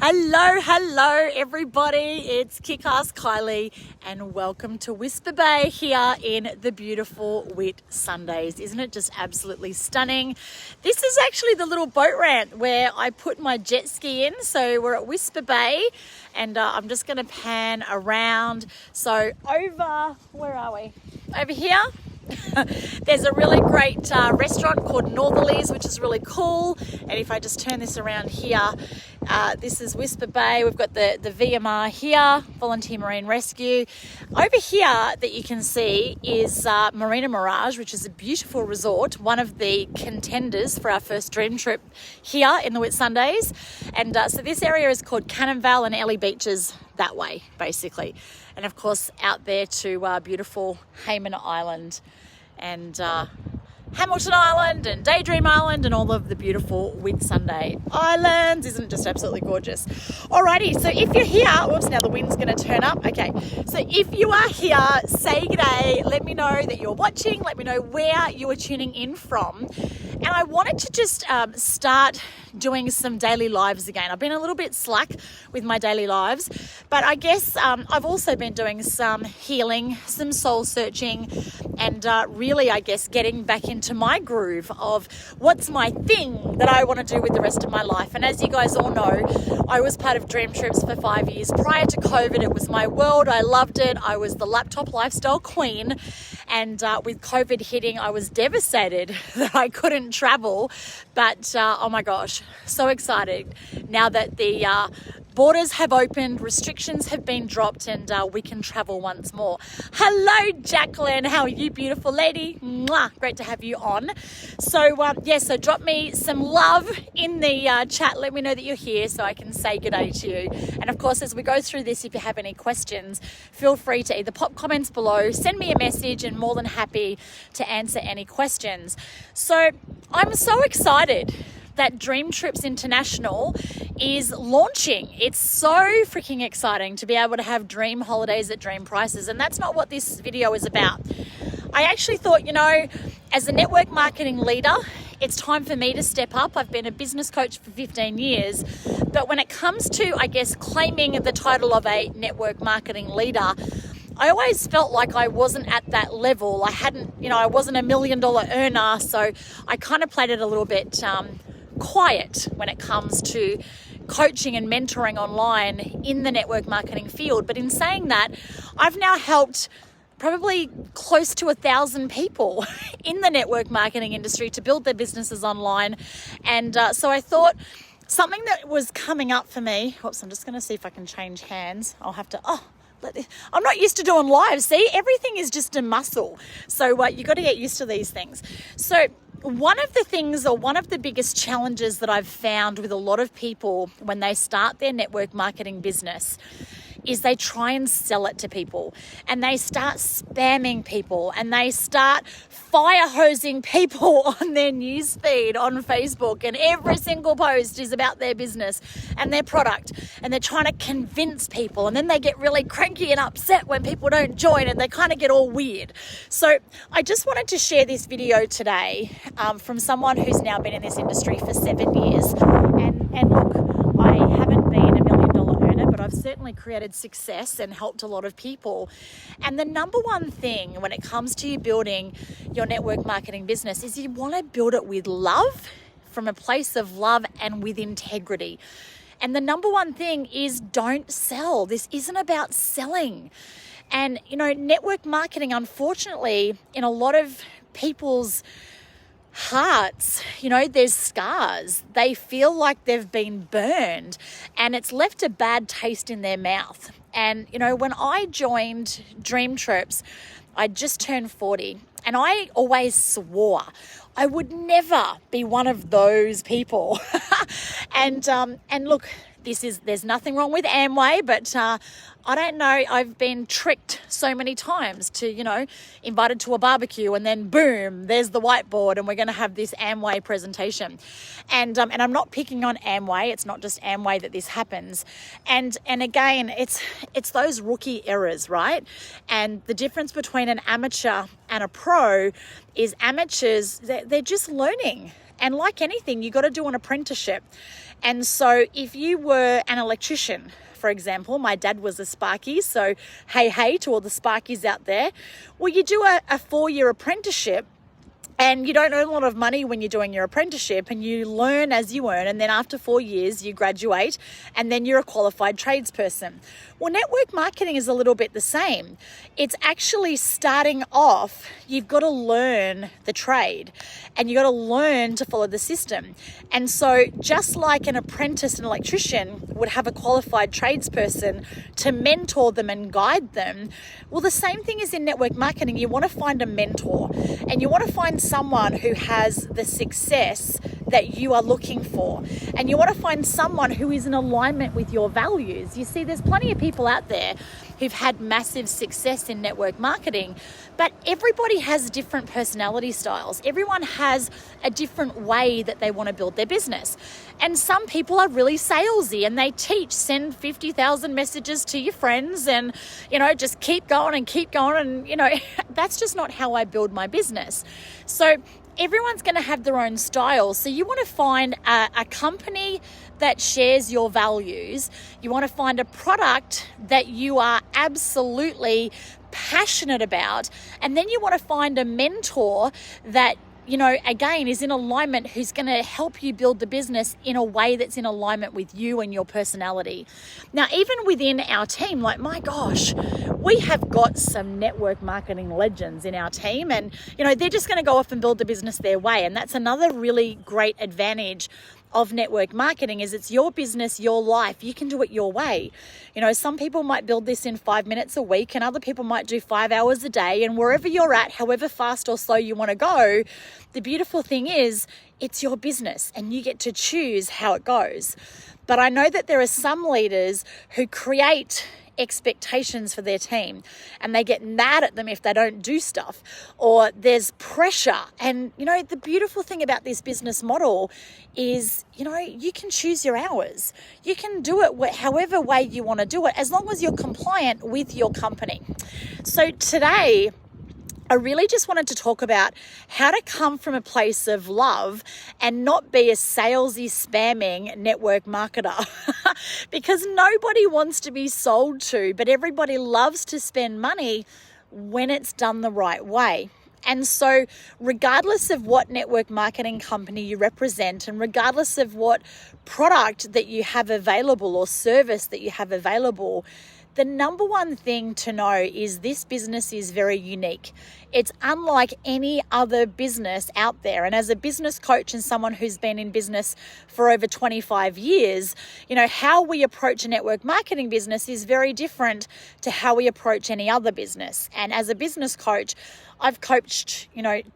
Hello everybody, it's KickAss Kylie and welcome to Whisper Bay here in the beautiful Whit Sundays. Isn't it just absolutely stunning? This is actually the little boat ramp where I put my jet ski in. So we're at Whisper Bay and I'm just going to pan around. So where are we? Over here. There's a really great restaurant called Northerlies, which is really cool. And if I just turn this around here, this is Whisper Bay. We've got the VMR here, Volunteer Marine Rescue. Over here that you can see is Marina Mirage, which is a beautiful resort, one of the contenders for our first dream trip here in the Whitsundays. And so this area is called Cannonvale and Ellie Beaches that way, basically. And of course, out there to beautiful Hayman Island and Hamilton Island and Daydream Island and all of the beautiful Whitsunday Islands. Isn't it just absolutely gorgeous? Alrighty, so if you're here, whoops, now the wind's going to turn up. Okay, so if you are here, say g'day. Let me know that you're watching. Let me know where you are tuning in from. And I wanted to just start doing some daily lives again. I've been a little bit slack with my daily lives, but I guess I've also been doing some healing, some soul searching, and really, I guess, getting back into my groove of what's my thing that I want to do with the rest of my life. And as you guys all know, I was part of DreamTrips for 5 years. Prior to COVID, it was my world. I loved it. I was the laptop lifestyle queen. And with COVID hitting, I was devastated that I couldn't travel. But oh my gosh, so excited now that the borders have opened, restrictions have been dropped, and we can travel once more. Hello, Jacqueline. How are you, beautiful lady? Mwah. Great to have you on. So, so drop me some love in the chat. Let me know that you're here so I can say good day to you. And of course, as we go through this, if you have any questions, feel free to either pop comments below, send me a message, and more than happy to answer any questions. So, I'm so excited that DreamTrips International is launching. It's so freaking exciting to be able to have dream holidays at dream prices. And that's not what this video is about. I actually thought, as a network marketing leader, it's time for me to step up. I've been a business coach for 15 years. But when it comes to, I guess, claiming the title of a network marketing leader, I always felt like I wasn't at that level. I wasn't $1 million earner. So I kind of played it a little bit quiet when it comes to coaching and mentoring online in the network marketing field. But in saying that, I've now helped probably close to 1,000 people in the network marketing industry to build their businesses online. And so I thought something that was coming up for me, oops, I'm just going to see if I can change hands. I'll have to, I'm not used to doing live. See, everything is just a muscle. So you got to get used to these things. So one of the biggest challenges that I've found with a lot of people when they start their network marketing business is they try and sell it to people, and they start spamming people, and they start fire hosing people on their newsfeed on Facebook, and every single post is about their business and their product, and they're trying to convince people, and then they get really cranky and upset when people don't join, and they kind of get all weird. So I just wanted to share this video today from someone who's now been in this industry for 7 years, and look, I haven't been $1 million earner, but I've certainly created success and helped a lot of people. And the number one thing when it comes to you building your network marketing business is you want to build it with love, from a place of love and with integrity. And the number one thing is don't sell. This isn't about selling. And, network marketing, unfortunately, in a lot of people's hearts, there's scars. They feel like they've been burned, and it's left a bad taste in their mouth. And, when I joined DreamTrips, I just turned 40, and I always swore I would never be one of those people. And look, there's nothing wrong with Amway, but I don't know, I've been tricked so many times to, invited to a barbecue, and then boom, there's the whiteboard, and we're going to have this Amway presentation. And I'm not picking on Amway. It's not just Amway that this happens. And again, it's those rookie errors, right? And the difference between an amateur and a pro is amateurs, they're just learning. And like anything, you got to do an apprenticeship. And so if you were an electrician, for example, my dad was a Sparky, so hey to all the Sparkies out there. Well, you do a 4-year apprenticeship, and you don't earn a lot of money when you're doing your apprenticeship, and you learn as you earn, and then after 4 years you graduate, and then you're a qualified tradesperson. Well, network marketing is a little bit the same. It's actually starting off, you've got to learn the trade, and you've got to learn to follow the system. And so just like an apprentice, an electrician would have a qualified tradesperson to mentor them and guide them, well, the same thing is in network marketing. You want to find a mentor, and you want to find someone who has the success that you are looking for, and you want to find someone who is in alignment with your values. You see, there's plenty of people out there who've had massive success in network marketing, but everybody has different personality styles. Everyone has a different way that they want to build their business. And some people are really salesy, and they send 50,000 messages to your friends and, just keep going and keep going. And, that's just not how I build my business. So everyone's going to have their own style. So you want to find a company that shares your values. You want to find a product that you are absolutely passionate about. And then you want to find a mentor that, again, is in alignment, who's going to help you build the business in a way that's in alignment with you and your personality. Now, even within our team, like, my gosh, we have got some network marketing legends in our team, and, they're just going to go off and build the business their way. And that's another really great advantage of network marketing, is it's your business, your life. You can do it your way. Some people might build this in 5 minutes a week, and other people might do 5 hours a day. And wherever you're at, however fast or slow you want to go, the beautiful thing is it's your business, and you get to choose how it goes. But I know that there are some leaders who create expectations for their team, and they get mad at them if they don't do stuff, or there's pressure. And the beautiful thing about this business model is you can choose your hours. You can do it however way you want to do it, as long as you're compliant with your company. So today I really just wanted to talk about how to come from a place of love and not be a salesy, spamming network marketer because nobody wants to be sold to, but everybody loves to spend money when it's done the right way. And so regardless of what network marketing company you represent, and regardless of what product that you have available or service that you have available, the number one thing to know is this business is very unique. It's unlike any other business out there. And as a business coach and someone who's been in business for over 25 years, how we approach a network marketing business is very different to how we approach any other business. And as a business coach, I've coached,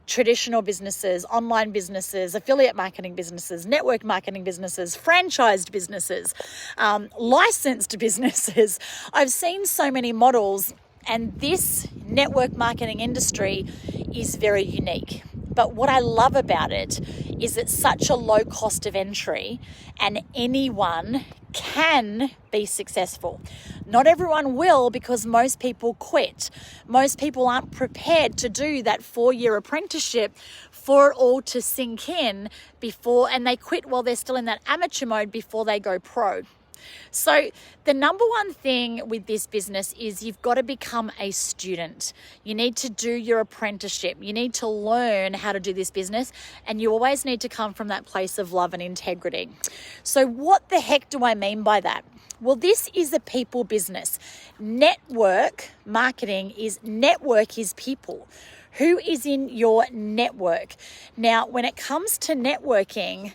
traditional businesses, online businesses, affiliate marketing businesses, network marketing businesses, franchised businesses, licensed businesses. I've seen so many models, and this network marketing industry is very unique. But what I love about it is it's such a low cost of entry, and anyone can be successful. Not everyone will, because most people quit. Most people aren't prepared to do that 4-year apprenticeship for it all to sink in before, and they quit while they're still in that amateur mode before they go pro. So the number one thing with this business is you've got to become a student. You need to do your apprenticeship. You need to learn how to do this business, and you always need to come from that place of love and integrity. So what the heck do I mean by that? Well, this is a people business. Network marketing is people. Who is in your network? Now, when it comes to networking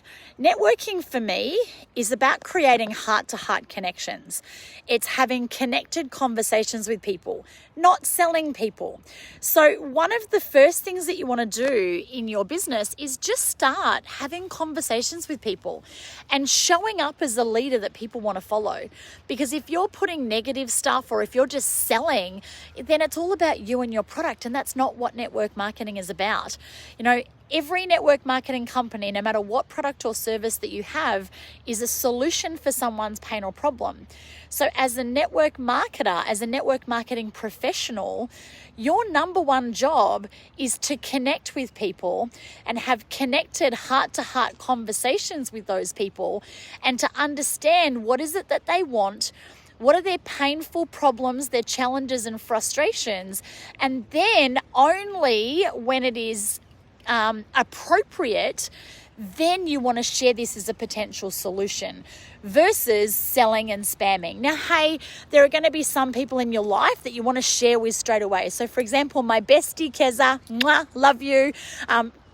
for me is about creating heart-to-heart connections. It's having connected conversations with people, not selling people. So one of the first things that you want to do in your business is just start having conversations with people and showing up as a leader that people want to follow. Because if you're putting negative stuff, or if you're just selling, then it's all about you and your product, and that's not what networking network marketing is about. You know, every network marketing company, no matter what product or service that you have, is a solution for someone's pain or problem. So as a network marketer, as a network marketing professional, your number one job is to connect with people and have connected heart-to-heart conversations with those people and to understand what is it that they want, what are their painful problems, their challenges and frustrations, and then only when it is appropriate, then you want to share this as a potential solution versus selling and spamming. Now, hey, there are going to be some people in your life that you want to share with straight away. So, for example, my bestie, Keza, mwah, love you.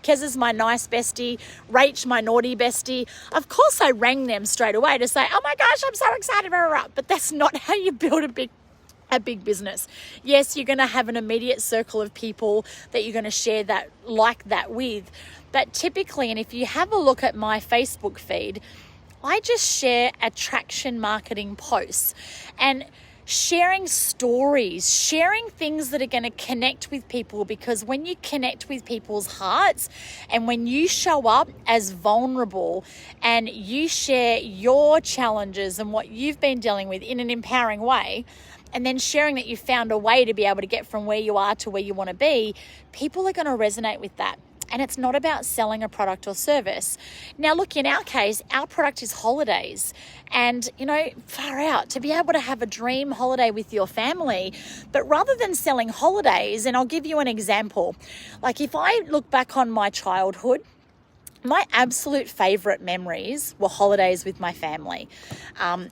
Keza's my nice bestie, Rach, my naughty bestie. Of course, I rang them straight away to say, oh my gosh, I'm so excited, but that's not how you build a big business. Yes, you're going to have an immediate circle of people that you're going to share that like that with. But typically, and if you have a look at my Facebook feed, I just share attraction marketing posts and sharing stories, sharing things that are going to connect with people, because when you connect with people's hearts and when you show up as vulnerable and you share your challenges and what you've been dealing with in an empowering way, and then sharing that you found a way to be able to get from where you are to where you want to be, people are going to resonate with that. And it's not about selling a product or service. Now, look, in our case, our product is holidays. And, you know, far out, to be able to have a dream holiday with your family. But rather than selling holidays, and I'll give you an example. Like if I look back on my childhood, my absolute favorite memories were holidays with my family.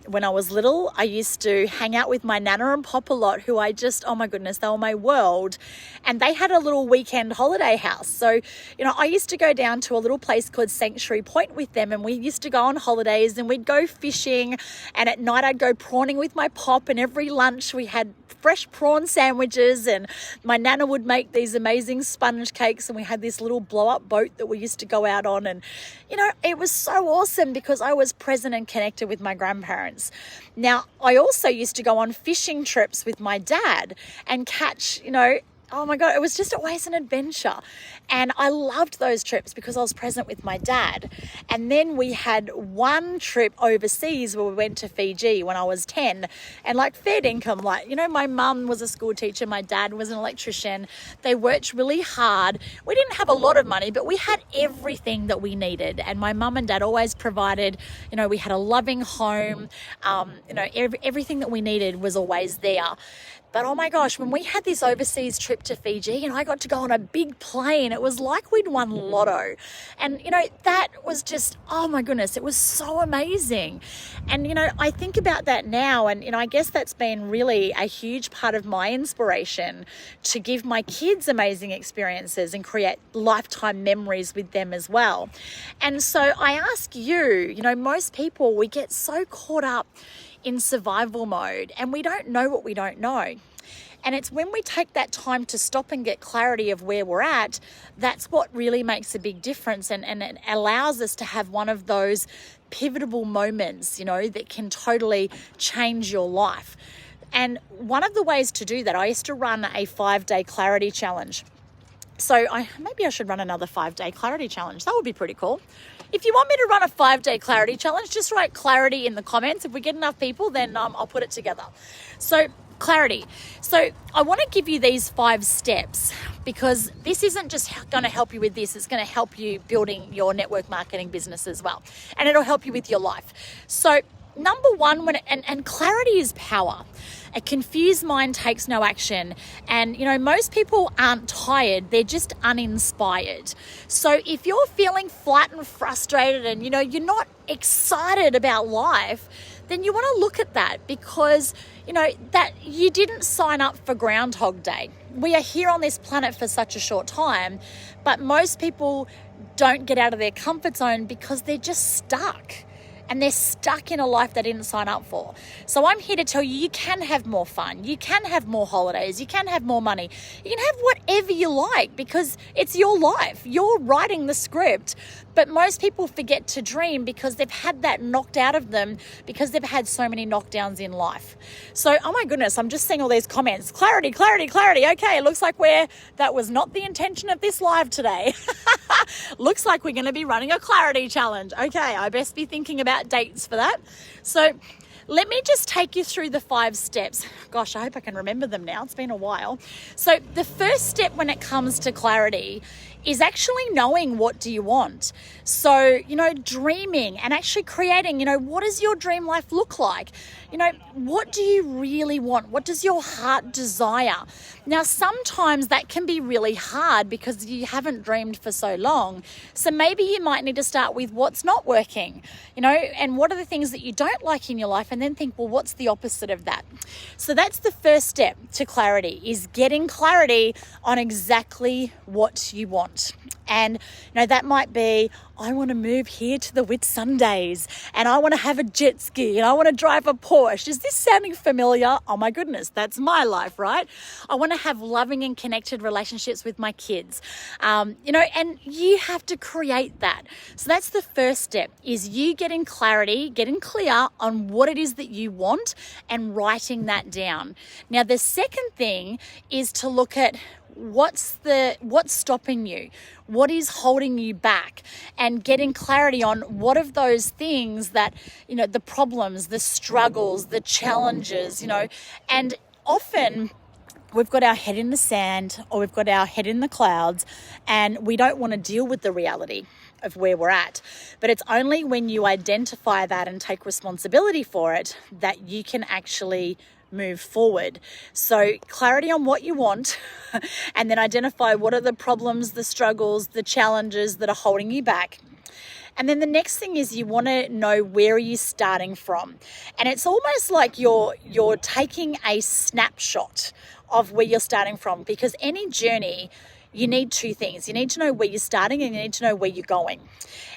When I was little, I used to hang out with my Nana and Pop a lot, who I just, oh my goodness, they were my world. And they had a little weekend holiday house. So, you know, I used to go down to a little place called Sanctuary Point with them, and we used to go on holidays and we'd go fishing. And at night I'd go prawning with my Pop, and every lunch we had fresh prawn sandwiches, and my Nana would make these amazing sponge cakes, and we had this little blow-up boat that we used to go out on. And, you know, it was so awesome because I was present and connected with my grandparents. Now, I also used to go on fishing trips with my dad and catch, you know, oh my God, it was just always an adventure. And I loved those trips because I was present with my dad. And then we had one trip overseas where we went to Fiji when I was 10, and like fair income, like, you know, my mum was a school teacher, my dad was an electrician. They worked really hard. We didn't have a lot of money, but we had everything that we needed. And my mum and dad always provided, you know, we had a loving home. You know, everything that we needed was always there. But oh my gosh, when we had this overseas trip to Fiji and I got to go on a big plane, it was like we'd won lotto. And, you know, that was just, oh my goodness, it was so amazing. And, you know, I think about that now, and, you know, I guess that's been really a huge part of my inspiration to give my kids amazing experiences and create lifetime memories with them as well. And so I ask you, you know, most people, we get so caught up in survival mode and we don't know what we don't know. And it's when we take that time to stop and get clarity of where we're at, that's what really makes a big difference, and it allows us to have one of those pivotal moments, you know, that can totally change your life. And one of the ways to do that, I used to run a 5-day clarity challenge. So maybe I should run another 5-day clarity challenge. That would be pretty cool. If you want me to run a 5-day clarity challenge, just write clarity in the comments. If we get enough people, then I'll put it together. So clarity. So I want to give you these 5 steps because this isn't just going to help you with this. It's going to help you building your network marketing business as well. And it'll help you with your life. So number 1, and clarity is power. A confused mind takes no action. And, you know, most people aren't tired. They're just uninspired. So if you're feeling flat and frustrated and, you know, you're not excited about life, then you want to look at that because, you know, that you didn't sign up for Groundhog Day. We are here on this planet for such a short time, but most people don't get out of their comfort zone because they're just stuck. And they're stuck in a life they didn't sign up for. So I'm here to tell you, you can have more fun. You can have more holidays. You can have more money. You can have whatever you like because it's your life. You're writing the script. But most people forget to dream because they've had that knocked out of them because they've had so many knockdowns in life. So, oh my goodness, I'm just seeing all these comments. Clarity, clarity, clarity. Okay, it looks like that was not the intention of this live today. Looks like we're going to be running a clarity challenge. Okay, I best be thinking about dates for that. So let me just take you through the 5 steps. Gosh, I hope I can remember them now. It's been a while. So the first step when it comes to clarity is actually knowing what do you want. So, dreaming and actually creating, what does your dream life look like? What do you really want? What does your heart desire? Now, sometimes that can be really hard because you haven't dreamed for so long. So maybe you might need to start with what's not working, and what are the things that you don't like in your life, and then think, well, what's the opposite of that? So that's the first step to clarity, is getting clarity on exactly what you want. And that might be, I want to move here to the Whit Sundays, and I want to have a jet ski, and I want to drive a Porsche. Is this sounding familiar? Oh my goodness, that's my life, right? I want to have loving and connected relationships with my kids, and you have to create that. So that's the first step, is you getting clarity, getting clear on what it is that you want and writing that down. Now, the second thing is to look at what's stopping you, what is holding you back, and getting clarity on what of those things that, the problems, the struggles, the challenges, and often we've got our head in the sand or we've got our head in the clouds and we don't want to deal with the reality of where we're at. But it's only when you identify that and take responsibility for it that you can actually move forward. So clarity on what you want and then identify what are the problems, the struggles, the challenges that are holding you back. And then the next thing is you want to know, where are you starting from? And it's almost like you're taking a snapshot of where you're starting from, because any journey, you need 2 things. You need to know where you're starting and you need to know where you're going.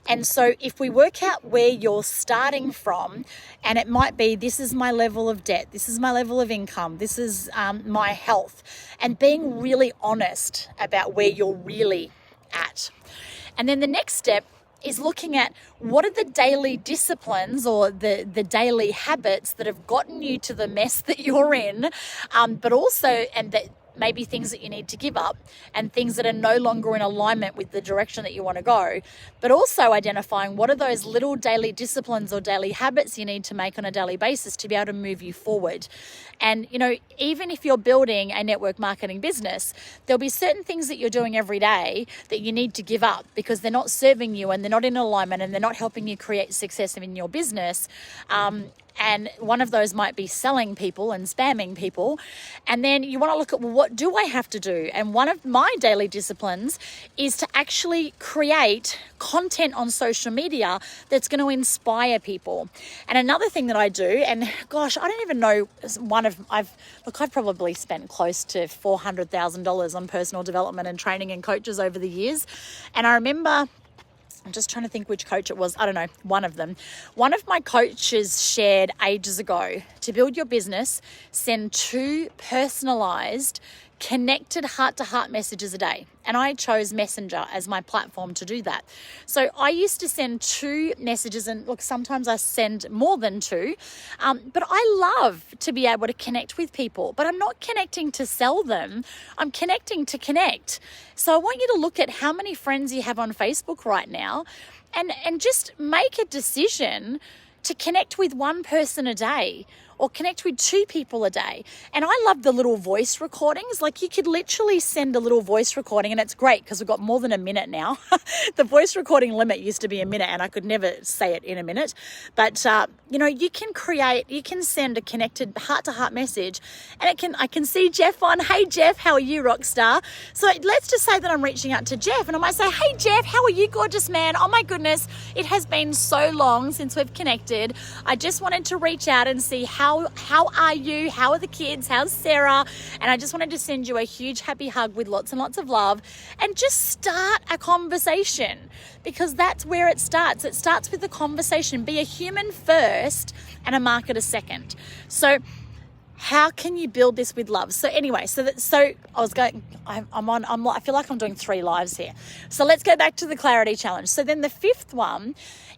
And so if we work out where you're starting from, and it might be, this is my level of debt, this is my level of income, this is my health, and being really honest about where you're really at. And then the next step is looking at what are the daily disciplines or the daily habits that have gotten you to the mess that you're in, but also, and that maybe things that you need to give up and things that are no longer in alignment with the direction that you want to go, but also identifying what are those little daily disciplines or daily habits you need to make on a daily basis to be able to move you forward. And, even if you're building a network marketing business, there'll be certain things that you're doing every day that you need to give up because they're not serving you and they're not in alignment and they're not helping you create success in your business. And one of those might be selling people and spamming people. And then you want to look at, well, what do I have to do? And one of my daily disciplines is to actually create content on social media that's going to inspire people. And another thing that I do, and gosh, I don't even know, I've probably spent close to $400,000 on personal development and training and coaches over the years. And I remember, I'm just trying to think which coach it was. I don't know, one of them. One of my coaches shared ages ago, to build your business, send 2 personalized, connected heart-to-heart messages a day. And I chose Messenger as my platform to do that. So I used to send 2 messages, and look, sometimes I send more than 2, but I love to be able to connect with people, but I'm not connecting to sell them. I'm connecting to connect. So I want you to look at how many friends you have on Facebook right now and just make a decision to connect with 1 person a day or connect with 2 people a day. And I love the little voice recordings. Like, you could literally send a little voice recording, and it's great because we've got more than a minute now. The voice recording limit used to be a minute and I could never say it in a minute. But, you can send a connected heart-to-heart message, and I can see Jeff on. Hey, Jeff, how are you, rock star? So let's just say that I'm reaching out to Jeff, and I might say, hey, Jeff, how are you, gorgeous man? Oh my goodness, it has been so long since we've connected. I just wanted to reach out and see how are you? How are the kids? How's Sarah? And I just wanted to send you a huge happy hug with lots and lots of love, and just start a conversation, because that's where it starts. It starts with the conversation. Be a human first and a marketer second. So how can you build this with love? So anyway, so I was going, I feel like I'm doing 3 lives here. So let's go back to the clarity challenge. So then the 5th one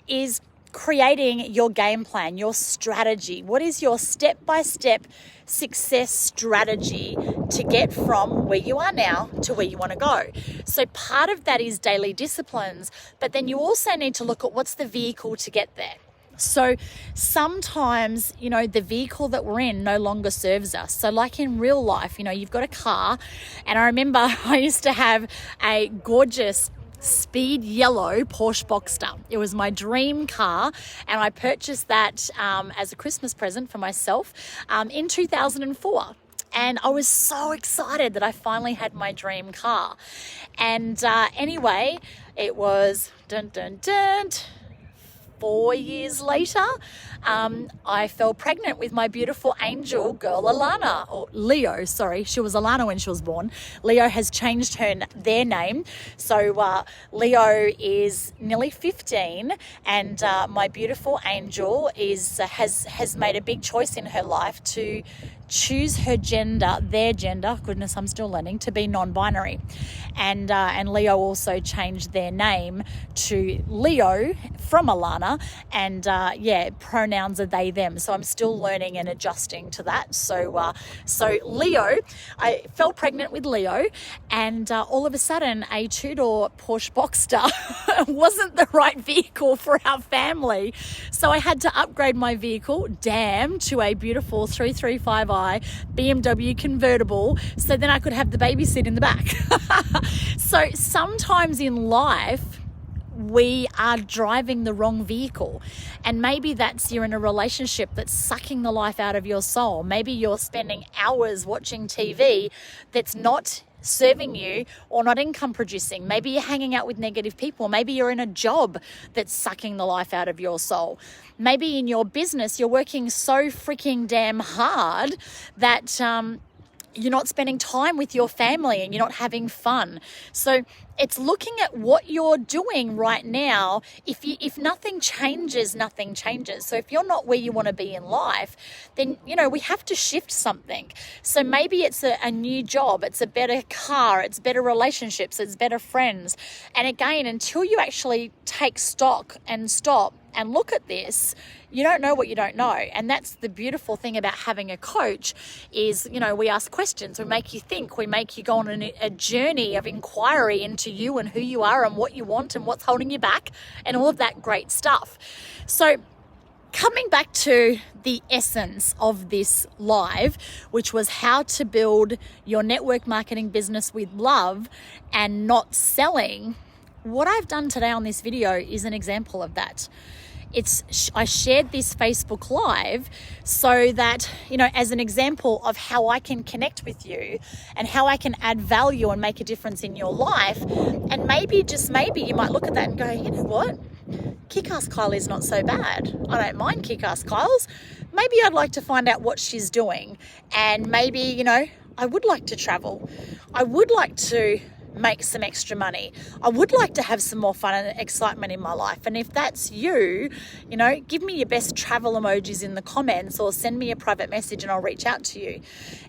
is creating your game plan, your strategy. What is your step-by-step success strategy to get from where you are now to where you want to go? So part of that is daily disciplines, but then you also need to look at what's the vehicle to get there. So sometimes, the vehicle that we're in no longer serves us. So like in real life, you've got a car, and I remember I used to have a gorgeous speed yellow Porsche Boxster. It was my dream car, and I purchased that as a Christmas present for myself in 2004. And I was so excited that I finally had my dream car. And anyway, it was 4 years later, I fell pregnant with my beautiful angel girl, Alana, or Leo, sorry. She was Alana when she was born. Leo has changed their name. So Leo is nearly 15, and my beautiful angel has made a big choice in her life to choose their gender, goodness, I'm still learning, to be non-binary. And Leo also changed their name to Leo from Alana, and pronouns are they, them. So I'm still learning and adjusting to that. So Leo, I fell pregnant with Leo, and all of a sudden a 2-door Porsche Boxster wasn't the right vehicle for our family. So I had to upgrade my vehicle, to a beautiful 335i BMW convertible, so then I could have the baby seat in the back. So sometimes in life, we are driving the wrong vehicle, and maybe that's you're in a relationship that's sucking the life out of your soul. Maybe you're spending hours watching TV that's not serving you or not income producing. Maybe you're hanging out with negative people. Maybe you're in a job that's sucking the life out of your soul. Maybe in your business you're working so freaking damn hard that you're not spending time with your family and you're not having fun. So it's looking at what you're doing right now. If nothing changes, nothing changes. So if you're not where you want to be in life, then, we have to shift something. So maybe it's a new job, it's a better car, it's better relationships, it's better friends. And again, until you actually take stock and stop and look at this, you don't know what you don't know. And that's the beautiful thing about having a coach is, we ask questions, we make you think, we make you go on a journey of inquiry into you and who you are and what you want and what's holding you back and all of that great stuff. So coming back to the essence of this live, which was how to build your network marketing business with love and not selling, what I've done today on this video is an example of that. I shared this Facebook Live so that, as an example of how I can connect with you and how I can add value and make a difference in your life. And maybe, just maybe, you might look at that and go, you know what? KickAss Kylie's not so bad. I don't mind KickAss Kyle's. Maybe I'd like to find out what she's doing. And maybe, I would like to travel. I would like to make some extra money. I would like to have some more fun and excitement in my life. And if that's you, give me your best travel emojis in the comments or send me a private message and I'll reach out to you.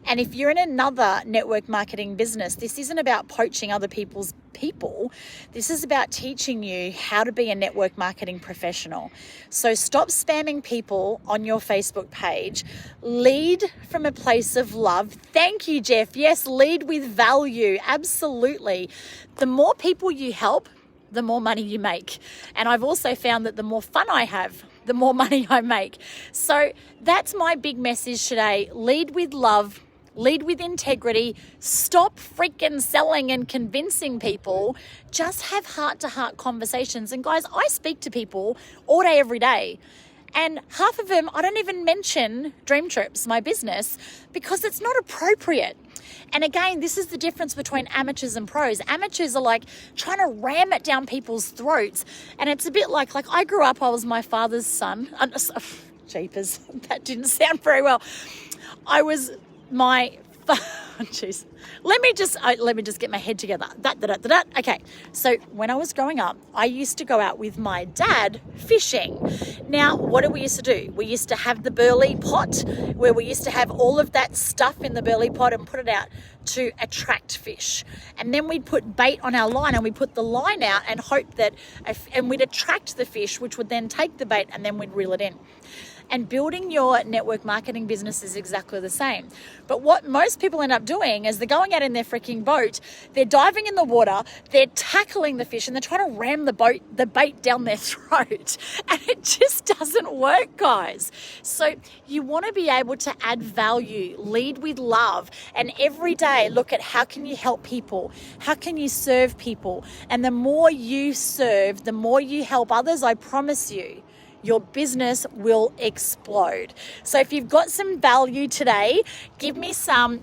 And if you're in another network marketing business, this isn't about poaching other people's people. This is about teaching you how to be a network marketing professional. So stop spamming people on your Facebook page. Lead from a place of love. Thank you, Jeff. Yes, lead with value. Absolutely. The more people you help, the more money you make. And I've also found that the more fun I have, the more money I make. So that's my big message today. Lead with love. Lead with integrity. Stop freaking selling and convincing people. Just have heart-to-heart conversations. And guys, I speak to people all day, every day. And half of them, I don't even mention DreamTrips, my business, because it's not appropriate. And again, this is the difference between amateurs and pros. Amateurs are like trying to ram it down people's throats. And it's a bit like I grew up, I was my father's son. Jeepers, that didn't sound very well. jeez. Let me just get my head together. Okay, so when I was growing up, I used to go out with my dad fishing. Now, what did we used to do? We used to have the burley pot where we used to have all of that stuff in the burley pot and put it out to attract fish. And then we'd put bait on our line and we'd put the line out and hope that, and we'd attract the fish, which would then take the bait and then we'd reel it in. And building your network marketing business is exactly the same. But what most people end up doing is they're going out in their freaking boat, they're diving in the water, they're tackling the fish, and they're trying to ram the bait down their throat. And it just doesn't work, guys. So you want to be able to add value, lead with love, and every day look at how can you help people? How can you serve people? And the more you serve, the more you help others, I promise you, your business will explode. So if you've got some value today, give me some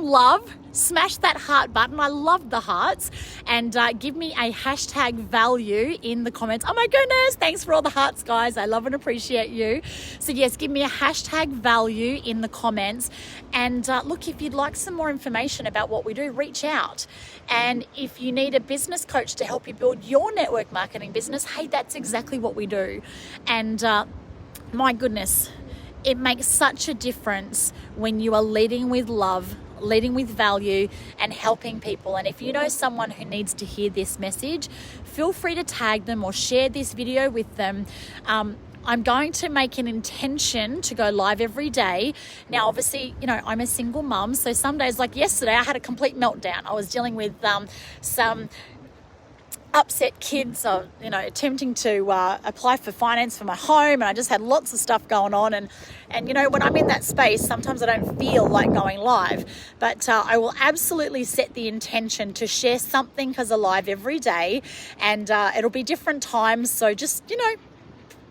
love. Smash that heart button. I love the hearts. And give me a hashtag value in the comments. Oh my goodness. Thanks for all the hearts, guys. I love and appreciate you. So yes, give me a hashtag value in the comments. And look, if you'd like some more information about what we do, reach out. And if you need a business coach to help you build your network marketing business, hey, that's exactly what we do. And my goodness, it makes such a difference when you are leading with love, leading with value, and helping people. And if you know someone who needs to hear this message, feel free to tag them or share this video with them. I'm going to make an intention to go live every day. Now, obviously, I'm a single mum, so some days, like yesterday, I had a complete meltdown. I was dealing with some upset kids, attempting to apply for finance for my home, and I just had lots of stuff going on. And when I'm in that space, sometimes I don't feel like going live, but I will absolutely set the intention to share something as a live every day, and it'll be different times. So just,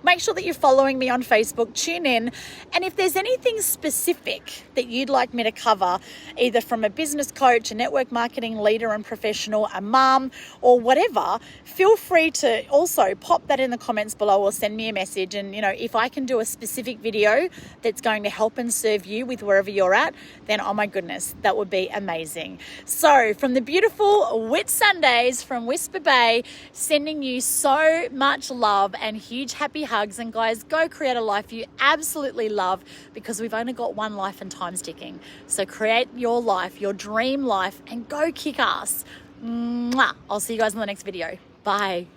make sure that you're following me on Facebook, tune in. And if there's anything specific that you'd like me to cover, either from a business coach, a network marketing leader and professional, a mum, or whatever, feel free to also pop that in the comments below or send me a message. And, if I can do a specific video that's going to help and serve you with wherever you're at, then oh my goodness, that would be amazing. So from the beautiful Whit Sundays from Whisper Bay, sending you so much love and huge happy hugs. And guys, go create a life you absolutely love, because we've only got one life and time's ticking. So create your life, your dream life, and go kick ass. Mwah. I'll see you guys in the next video. Bye.